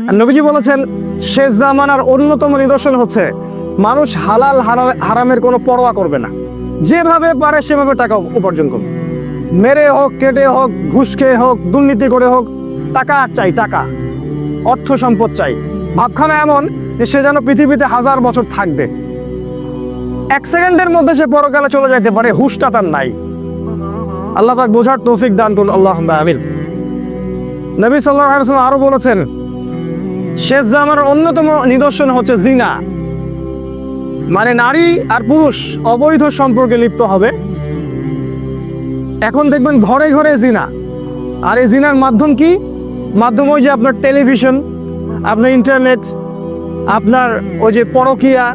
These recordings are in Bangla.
আর নবীজি বলেছেন শেষ জামানার অন্যতম নিদর্শন হচ্ছে মানুষ হালাল হারামের কোনো পরোয়া করবে না, যেভাবে পারে সেভাবে টাকা উপার্জন করবে, মেরে হোক, কেটে হোক, ঘুষ খেয়ে হোক, দুর্নীতি করে হোক, টাকা চাই, টাকা, অর্থ সম্পদ চাই। ভাবখানা এমন যে সে যেন পৃথিবীতে 1000 বছর থাকবে, 1 সেকেন্ডের মধ্যে সে পরকালে চলে যাইতে পারে, হুশটা তার নাই। আল্লাহ পাক বোঝার তৌফিক দান করুন, আল্লাহুম্মা আমিন। নবী সাল্লাল্লাহু আলাইহি ওয়াসাল্লাম আরো বলেছেন শেষ জামানার অন্যতম নিদর্শন হচ্ছে জিনা, মানে নারী আর পুরুষ অবৈধ সম্পর্কে লিপ্ত হবে। এখন দেখবেন ঘরে ঘরে জিনা। আর এই জিনার মাধ্যম কি? মাধ্যম ওই যে আপনার টেলিভিশন, আপনার ইন্টারনেট, আপনার ওই যে পরকীয়া,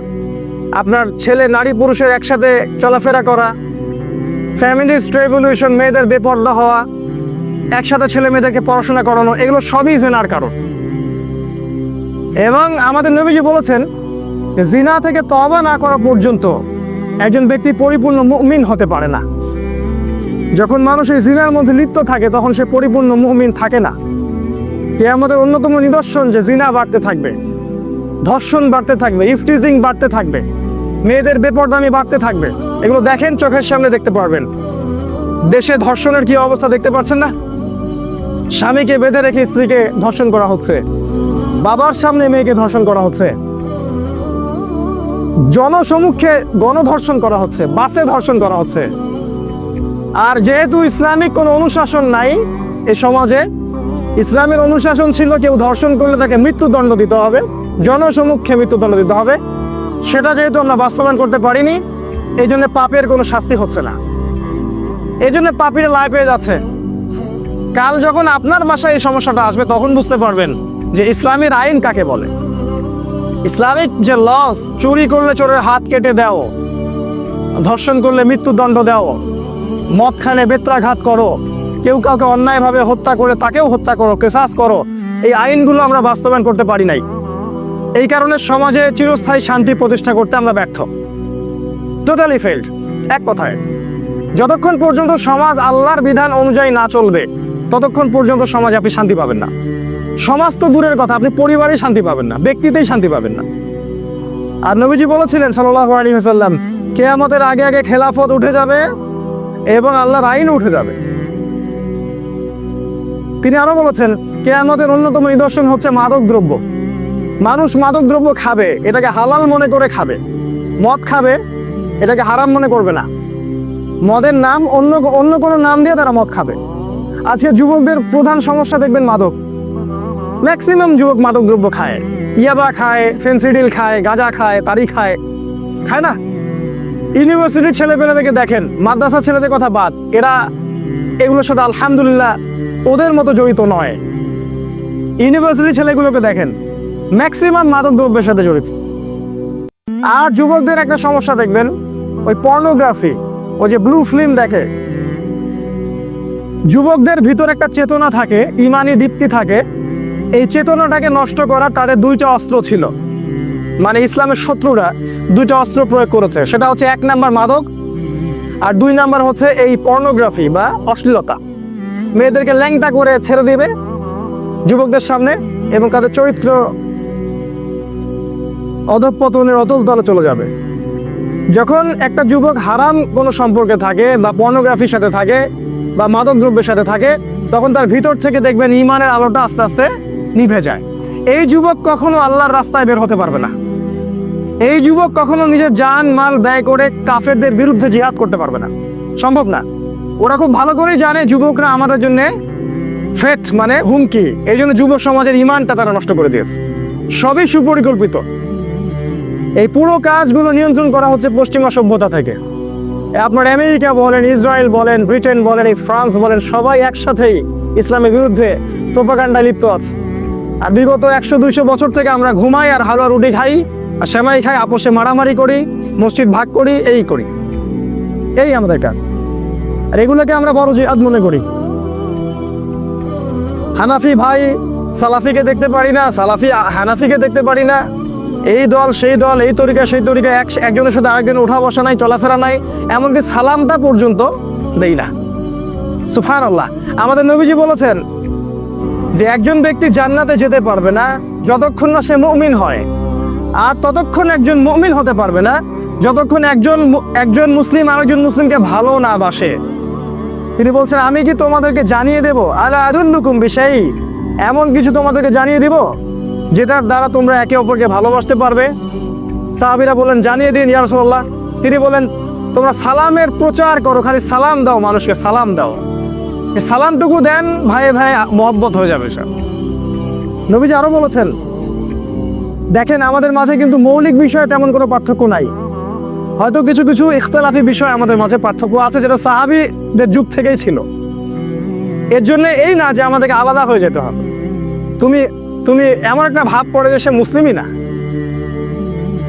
আপনার ছেলে নারী পুরুষের একসাথে চলাফেরা করা, ফ্যামিলিস্ট রেভলিউশন, মেয়েদের বেপর্দা হওয়া, একসাথে ছেলে মেয়েদেরকে পড়াশোনা করানো, এগুলো সবই জিনার কারণ। এবং আমাদের নবীজি বলেছেন জিনা থেকে তওবা না করা পর্যন্ত একজন ব্যক্তি পরিপূর্ণ মুমিন হতে পারে না। যখন মানুষ এই জিনার মধ্যে লিপ্ত থাকে তখন সে পরিপূর্ণ মুমিন থাকে না। কিয়ামতের অন্যতম নিদর্শন যে জিনা বাড়তে থাকবে, ধর্ষণ বাড়তে থাকবে, ইফটিজিং বাড়তে থাকবে, মেয়েদের বেপরদামি বাড়তে থাকবে। এগুলো দেখেন, চোখের সামনে দেখতে পারবেন। দেশে ধর্ষণের কি অবস্থা দেখতে পাচ্ছেন না? স্বামীকে বেঁধে রেখে স্ত্রীকে ধর্ষণ করা হচ্ছে, বাবার সামনে মেয়েকে ধর্ষণ করা হচ্ছে, জনসমক্ষে গণধর্ষণ করা হচ্ছে, বাসে ধর্ষণ করা হচ্ছে। আর যেহেতু ইসলামিক কোনো অনুশাসন নাই এই সমাজে, ইসলামের অনুশাসন ছিল কেউ ধর্ষণ করলে তাকে মৃত্যুদণ্ড দিতে হবে, জনসমক্ষে মৃত্যুদণ্ড দিতে হবে। সেটা যেহেতু আমরা বাস্তবায়ন করতে পারিনি, এই জন্য পাপের কোনো শাস্তি হচ্ছে না, এই জন্য পাপীরা লাই পেয়ে যাচ্ছে। কাল যখন আপনার বাসায় এই সমস্যাটা আসবে তখন বুঝতে পারবেন যে ইসলামের আইন কাকে বলে। ইসলামিক যে লস, চুরি করলে চোরের হাত কেটে দাও, ধর্ষণ করলে মৃত্যুদণ্ড দাও, মদ খানে বেত্রাঘাত করো, কেউ কাউকে অন্যায়ভাবে হত্যা করে তাকেও হত্যা করো, কেসাস করো, এই আইনগুলো আমরা বাস্তবায়ন করতে পারি নাই। এই কারণে সমাজে চিরস্থায়ী শান্তি প্রতিষ্ঠা করতে আমরা ব্যর্থ, টোটালি ফেইল্ড। এক কথায়, যতক্ষণ পর্যন্ত সমাজ আল্লাহর বিধান অনুযায়ী না চলবে ততক্ষণ পর্যন্ত সমাজে আপনি শান্তি পাবেন না। সমাজ তো দূরের কথা, আপনি পরিবারেই শান্তি পাবেন না, ব্যক্তিতেই শান্তি পাবেন না। আর নবীজি বলেছিলেন সাল্লাল্লাহু আলাইহি ওয়াসাল্লাম, কিয়ামতের আগে আগে খেলাফত উঠে যাবে এবং আল্লাহর আইন উঠে যাবে। তিনি আরো বলেছেন কিয়ামতের অন্যতম নিদর্শন হচ্ছে মাদক দ্রব্য। মানুষ মাদক দ্রব্য খাবে, এটাকে হালাল মনে করে খাবে। মদ খাবে, এটাকে হারাম মনে করবে না। মদের নাম অন্য কোনো নাম দিয়ে তারা মদ খাবে। আজকে যুবকদের প্রধান সমস্যা দেখবেন মাদক। ম্যাক্সিমাম যুবক মাদক দ্রব্য খায়, ইয়াবা খায়, ফেন্সিডিল খায়, গাঁজা খায়, তারি খায়, খায় না? ইউনিভার্সিটির ছেলেপেলেদেরকে দেখেন, মাদ্রাসা ছেলেদের কথা বাদ, এরা এগুলোর সাথে আলহামদুলিল্লাহ ওদের মতো জড়িত নয়। ইউনিভার্সিটির ছেলেগুলোকে দেখেন, ম্যাক্সিমাম মাদক দ্রব্যের সাথে জড়িত। আর যুবকদের একটা সমস্যা দেখবেন, ওই পর্নোগ্রাফি, ওই যে ব্লু ফিল্ম দেখে। যুবকদের ভিতর একটা চেতনা থাকে, ইমানি দীপ্তি থাকে, এই চেতনাটাকে নষ্ট করার তাদের 2টা অস্ত্র ছিল। মানে ইসলামের শত্রুরা 2টা অস্ত্র প্রয়োগ করেছে, সেটা হচ্ছে 1 নাম্বার মাদক, আর 2 নাম্বার হচ্ছে এই পর্নোগ্রাফি বা অশ্লীলতা। মেয়েদেরকে ল্যাংটা করে ছেড়ে দিবে যুবকদের সামনে এবং তাদের চরিত্র অধঃপতনের অতল তলে চলে যাবে। যখন একটা যুবক হারাম কোনো সম্পর্কে থাকে বা পর্নোগ্রাফির সাথে থাকে বা মাদক দ্রব্যের সাথে থাকে, তখন তার ভিতর থেকে দেখবেন ঈমানের আলোটা আস্তে আস্তে নিভে যায়। এই যুবক কখনো আল্লাহর রাস্তায় বের হতে পারবে না। এই যুবক কখনো নিজের জান মাল ব্যয় করে কাফেরদের বিরুদ্ধে জিহাদ করতে পারবে না, সম্ভব না। ওরা খুব ভালো করেই জানে যুবকরা আমাদের জন্য থ্রেট, মানে হুমকি। এই জন্য যুবক সমাজের ইমানটা তারা নষ্ট করে দিয়েছে। সবই সুপরিকল্পিত। এই পুরো কাজগুলো নিয়ন্ত্রণ করা হচ্ছে পশ্চিমা সভ্যতা থেকে। আপনার আমেরিকা বলেন, ইসরায়েল বলেন, ব্রিটেন বলেন, এই ফ্রান্স বলেন, সবাই একসাথেই ইসলামের বিরুদ্ধে প্রোপাগান্ডায় লিপ্ত আছে। আর বিগত 100-200 বছর থেকে আমরা ঘুমাই আর হালুয়া রুটি খাই আর সেমাই খাই, আপোষে মারামারি করি, মসজিদ ভাগ করি, এই করি, এই আমাদের কাজ। আর এগুলোকে আমরা বড় জিহাদ মনে করি। হানাফি ভাই সালাফিকে দেখতে পারি না, সালাফি হানাফিকে দেখতে পারি না, এই দল সেই দল, এই তরিকা সেই তরিকা, একজনের সাথে আরেকজন ওঠা বসা নাই, চলাফেরা নাই, এমনকি সালামটা পর্যন্ত দেই না। সুবহানাল্লাহ। আমাদের নবীজি বলেছেন যে একজন ব্যক্তি জান্নাতে যেতে পারবে না যতক্ষণ না সে মুমিন হয়, আর ততক্ষণ একজন মুমিন হতে পারবে না যতক্ষণ একজন মুসলিম আরেকজন মুসলিমকে ভালো না বাসে। তিনি বলছেন, আমি কি তোমাদেরকে জানিয়ে দেব, আলা আদুল্লুকুম বিশাই, এমন কিছু তোমাদেরকে জানিয়ে দিব যেটার দ্বারা তোমরা একে অপরকে ভালোবাসতে পারবে? সাহাবীরা বলেন, জানিয়ে দিন ইয়া রাসূলুল্লাহ। তিনি বলেন, তোমরা সালামের প্রচার করো, খালি সালাম দাও, মানুষকে সালাম দাও। এই সালামটুকু দেন, ভাই ভাই মহব্বত হয়ে যাবে সব। নবীজি আরো বলেছেন, দেখেন আমাদের মাঝে কিন্তু মৌলিক বিষয়ে তেমন কোনো পার্থক্য নাই, হয়তো কিছু কিছু ইখতিলাফি বিষয় আমাদের মাঝে পার্থক্য আছে, যেটা সাহাবীদের যুগ থেকেই ছিল। এর জন্য এই না যে আমাদেরকে আলাদা হয়ে যেতে হবে, তুমি এমন একটা ভাব পড়ে যে সে মুসলিমই না।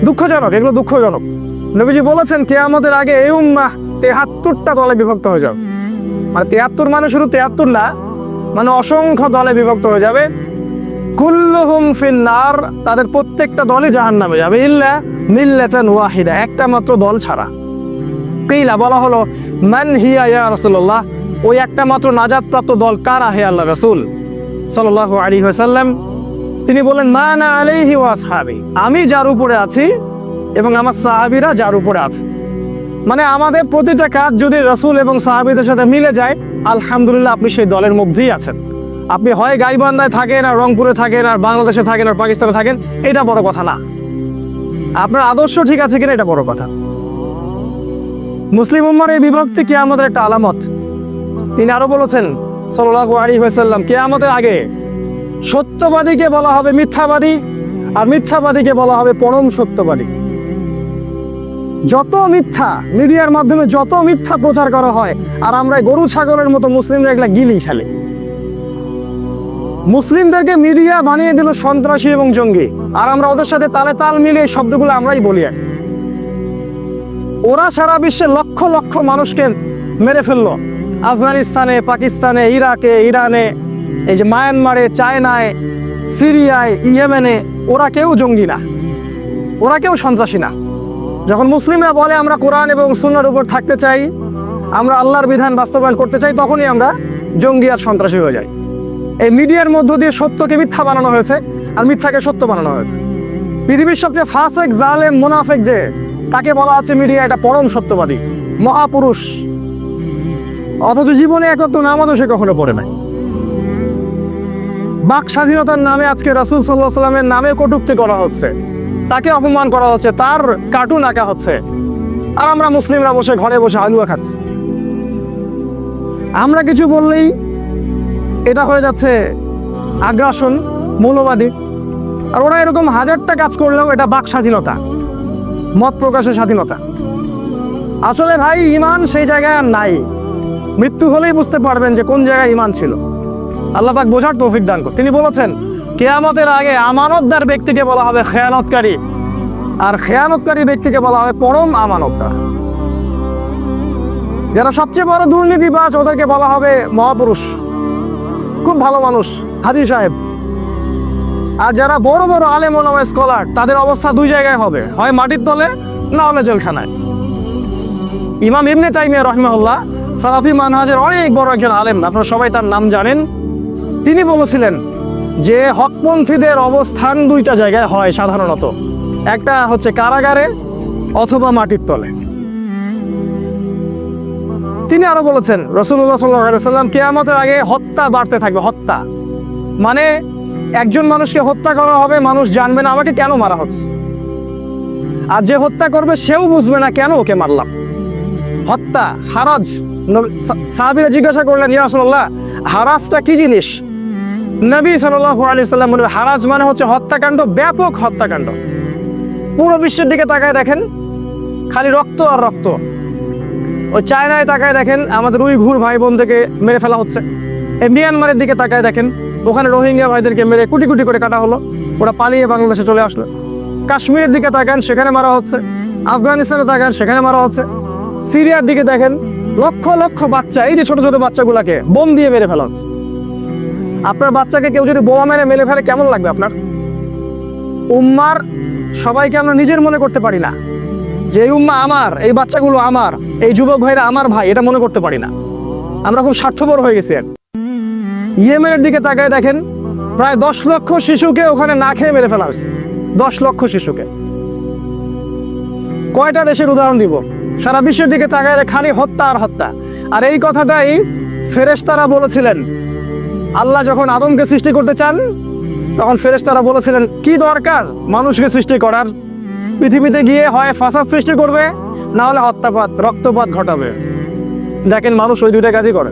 দুঃখজনক, এগুলো দুঃখজনক। নবীজি বলেছেন, কিয়ামতের আগে এই উম্মাহ ৭৩টা দলে বিভক্ত হয়ে যাবে। মানে ৭৩ মানে শুধু ৭৩ না, মানে অসংখ্য দলে বিভক্ত হয়ে যাবে। কুল্লুহুম ফিন্নার, তাদের প্রত্যেকটা দলই জাহান্নামে যাবে, ইল্লা মিল্লাতান ওয়াহিদা, একটা মাত্র দল ছাড়া। কিলা, বলা হলো, মান হিয়া ইয়া রাসূলুল্লাহ, ওই একটা মাত্র নাজাতপ্রাপ্ত দল কারা হে আল্লাহ রাসূল সাল্লাল্লাহু আলাইহি ওয়াসাল্লাম? তিনি বলেন, মা আনা আলাইহি ওয়া আসহাবি, আমি যার উপরে আছি এবং আমার সাহাবীরা যার উপরে আছে। মানে আমাদের প্রতিটা কাজ যদি রাসূল এবং সাহাবীদের সাথে মিলে যায়, আলহামদুলিল্লাহ আপনি সেই দলের মধ্যেই আছেন। আপনি হয় গাইবান্ধায় থাকেন, আর রংপুরে থাকেন, আর বাংলাদেশে থাকেন, আর পাকিস্তানে থাকেন, এটা বড় কথা না। আপনার আদর্শ ঠিক আছে কিনা, এটা বড় কথা। মুসলিম উম্মার এই বিভক্তি কিয়ামতের একটা আলামত। তিনি আরো বলেছেন সাল্লাল্লাহু আলাইহি ওয়াসাল্লাম, কিয়ামতের আগে সত্যবাদীকে বলা হবে মিথ্যাবাদী, আর মিথ্যাবাদীকে বলা হবে পরম সত্যবাদী। যত মিথ্যা মিডিয়ার মাধ্যমে যত মিথ্যা প্রচার করা হয়, আর আমরা গরু ছাগলের মতো মুসলিমরা এগুলা গিলি খেলে। মুসলিমদেরকে মিডিয়া বানিয়ে দিল সন্ত্রাসী এবং জঙ্গি, আর আমরা ওদের সাথে তালে তাল মিলিয়ে শব্দগুলো আমরাই বলি। ওরা সারা বিশ্বে লক্ষ লক্ষ মানুষকে মেরে ফেললো, আফগানিস্তানে, পাকিস্তানে, ইরাকে, ইরানে, এই যে মায়ানমারে, চায়নায়, সিরিয়ায়, ইয়েমেনে। ওরা কেউ জঙ্গি না, ওরা কেউ সন্ত্রাসী না। যখন মুসলিমরা বলে আমরা কোরআন এবং সুন্নাহর উপর থাকতে চাই, আমরা আল্লাহর বিধান বাস্তবায়ন করতে চাই, তখনই আমরা জঙ্গি আর সন্ত্রাসী হয়ে যাই। এই মিডিয়ার মধ্য দিয়ে সত্যকে মিথ্যা বানানো হয়েছে, আর মিথ্যাকে সত্য বানানো হয়েছে। পৃথিবীর সবচেয়ে ফাসেক, জালেম, মুনাফেক যে, তাকে বলা হচ্ছে মিডিয়া এটা পরম সত্যবাদী, মহাপুরুষ। অথচ জীবনে একমাত্র নামাজও সে কখনো পড়ে নাই। বাক স্বাধীনতার নামে আজকে রাসূল সাল্লাল্লাহু আলাইহি ওয়াসাল্লামের নামে কটূক্তি করা হচ্ছে, তাকে অপমান করা হচ্ছে, তার কার্টুন আঁকা হচ্ছে, আর আমরা মুসলিমরা বসে ঘরে বসে হালুয়া খাচ্ছি। আমরা কিছু বললেই এটা হয়ে যাচ্ছে আগ্রাসন, মৌলবাদী। আর ওরা এরকম হাজারটা কাজ করলেও এটা বাক স্বাধীনতা, মত প্রকাশের স্বাধীনতা। আসলে ভাই ঈমান সেই জায়গায় আর নাই। মৃত্যু হলেই বুঝতে পারবেন যে কোন জায়গায় ঈমান ছিল। আল্লাহ পাক বোঝার তৌফিক দান করুন। তিনি বলেছেন, কিয়ামতের আগে আমানতদার ব্যক্তিকে বলা হবে খেয়ানতকারী, আর খেয়ানতকারী ব্যক্তিকে বলা হবে পরম আমানতদার। যারা সবচেয়ে বড় দুর্নীতিবাজ, ওদেরকে বলা হবে মহাপুরুষ, খুব ভালো মানুষ, হাজী সাহেব। আর যারা বড় বড় আলেম ওলামা স্কলার, তাদের অবস্থা দুই জায়গায় হবে, হয় মাটির তলে, না হলে জেলখানায়। ইমাম ইবনে তাইমিয়া রাহিমাহুল্লাহ সালাফি মানহাজের অনেক বড় একজন আলেম, আপনারা সবাই তার নাম জানেন। তিনি বলেছিলেন যে হকপন্থীদের অবস্থান দুইটা জায়গায় হয় সাধারণত, একটা হচ্ছে কারাগারে অথবা মাটির তলে। তিনি আরো বলেছেন, রাসূলুল্লাহ সাল্লাল্লাহু আলাইহি ওয়াসাল্লাম, কিয়ামতের আগে হত্যা বাড়তে থাকবে। হত্যা মানে একজন মানুষকে হত্যা করা হবে, মানুষ জানবে না আমাকে কেন মারা হচ্ছে, আর যে হত্যা করবে সেও বুঝবে না কেন ওকে মারলাম। হত্যা, হারাজ। সাহাবীরা জিজ্ঞাসা করলেন, ইয়া রাসূলুল্লাহ, হারাজটা কি জিনিস? নবী সাল্লাল্লাহু আলাইহি ওয়াসাল্লাম বললেন, হারাজ মানে হচ্ছে হত্যাকাণ্ড, ব্যাপক হত্যাকাণ্ড। পুরো বিশ্বের দিকে তাকায় দেখেন, খালি রক্ত আর রক্ত। ওই চায়নায় তাকায় দেখেন, আমাদের উইঘুর ভাই বোনদেরকে মেরে ফেলা হচ্ছে। এই মিয়ানমারের দিকে তাকায় দেখেন, ওখানে রোহিঙ্গা ভাইদেরকে মেরে কুটি কুটি করে কাটা হলো, ওরা পালিয়ে বাংলাদেশে চলে আসলো। কাশ্মীরের দিকে তাকান, সেখানে মারা হচ্ছে। আফগানিস্তানে তাকান, সেখানে মারা হচ্ছে। সিরিয়ার দিকে দেখেন, লক্ষ লক্ষ বাচ্চা, এই যে ছোট ছোট বাচ্চাগুলাকে বোম দিয়ে মেরে ফেলা হচ্ছে। আপনার বাচ্চাকে কেউ যদি বোমা মেরে মেরে ফেলে কেমন লাগবে আপনার? উম্মার সবাইকে আমরা নিজের মনে করতে পারি না যে এই উম্মা আমার, এই বাচ্চাগুলো আমার, এই যুবক ভাইরা আমার ভাই, এটা মনে করতে পারি না। আমরা খুব স্বার্থপর হয়ে গেছি। ইয়েমেনের দিকে তাকায় দেখেন, প্রায় 10 লক্ষ শিশুকে ওখানে না খেয়ে মেরে ফেলা হয়েছে। 10 লক্ষ শিশুকে। কয়টা দেশের উদাহরণ দিব? সারা বিশ্বের দিকে তাকালে খালি হত্যা আর হত্যা। আর এই কথাটাই ফেরেশতারা বলেছিলেন। আল্লাহ যখন আদমকে সৃষ্টি করতে চান, তখন ফেরেশতারা বলেছিলেন কি দরকার মানুষকে সৃষ্টি করার? পৃথিবীতে গিয়ে হয় ফাসাদ সৃষ্টি করবে, না হলে হত্যাপাত রক্তপাত ঘটাবে। দেখেন মানুষ ওই দুইটা কাজই করে।